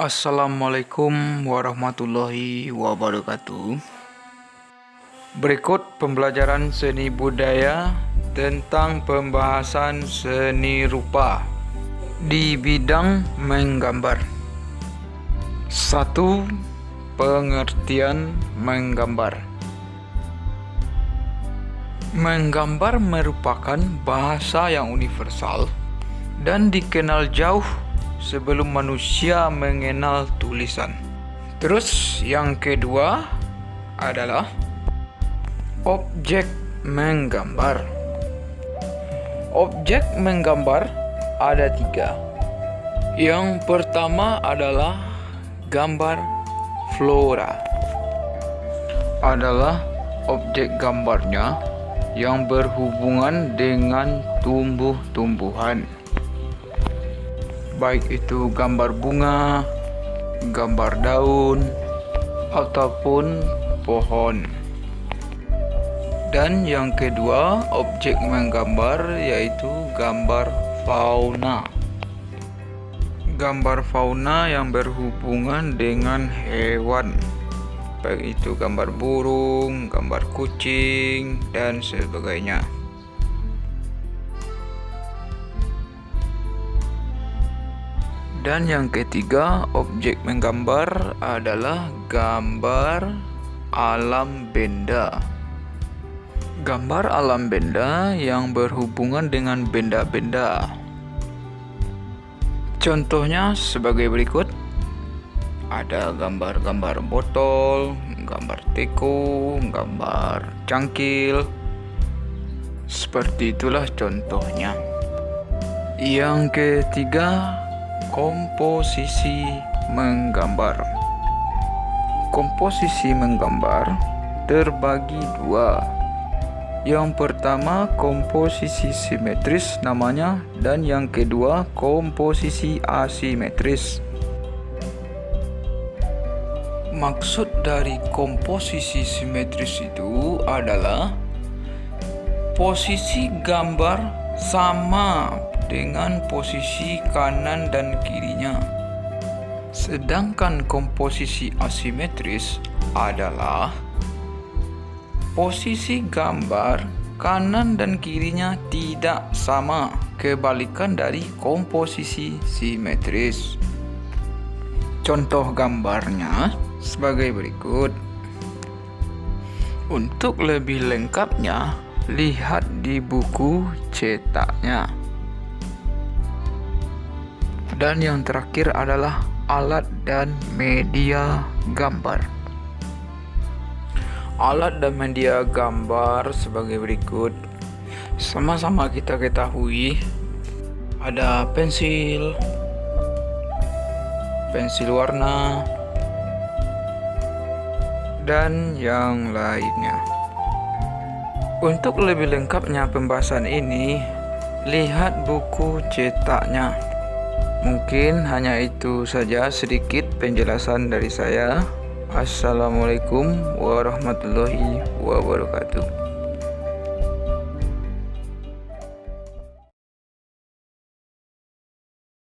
Assalamualaikum warahmatullahi wabarakatuh. Berikut pembelajaran seni budaya tentang pembahasan seni rupa di bidang menggambar. 1. Pengertian menggambar. Menggambar merupakan bahasa yang universal dan dikenal jauh sebelum manusia mengenal tulisan. Terus yang kedua adalah objek menggambar. Objek menggambar ada 3. Yang pertama adalah gambar flora. Adalah objek gambarnya yang berhubungan dengan tumbuh-tumbuhan, baik itu gambar bunga, gambar daun, ataupun pohon. Dan yang kedua objek menggambar yaitu gambar fauna. Gambar fauna yang berhubungan dengan hewan, baik itu gambar burung, gambar kucing, dan sebagainya. Dan yang ketiga, objek menggambar adalah gambar alam benda. Gambar alam benda yang berhubungan dengan benda-benda. Contohnya sebagai berikut. Ada gambar-gambar botol, gambar teko, gambar cangkil. Seperti itulah contohnya. Yang ketiga, komposisi menggambar. Komposisi menggambar terbagi 2. Yang pertama komposisi simetris namanya, dan yang kedua komposisi asimetris. Maksud dari komposisi simetris itu adalah posisi gambar sama dengan posisi kanan dan kirinya. Sedangkan komposisi asimetris adalah posisi gambar kanan dan kirinya tidak sama, kebalikan dari komposisi simetris. Contoh gambarnya sebagai berikut. Untuk lebih lengkapnya, lihat di buku cetaknya. Dan yang terakhir adalah alat dan media gambar. Alat dan media gambar sebagai berikut. Sama-sama kita ketahui ada pensil warna, dan yang lainnya. Untuk lebih lengkapnya pembahasan ini, lihat buku cetaknya. Mungkin hanya itu saja sedikit penjelasan dari saya. Assalamualaikum warahmatullahi wabarakatuh.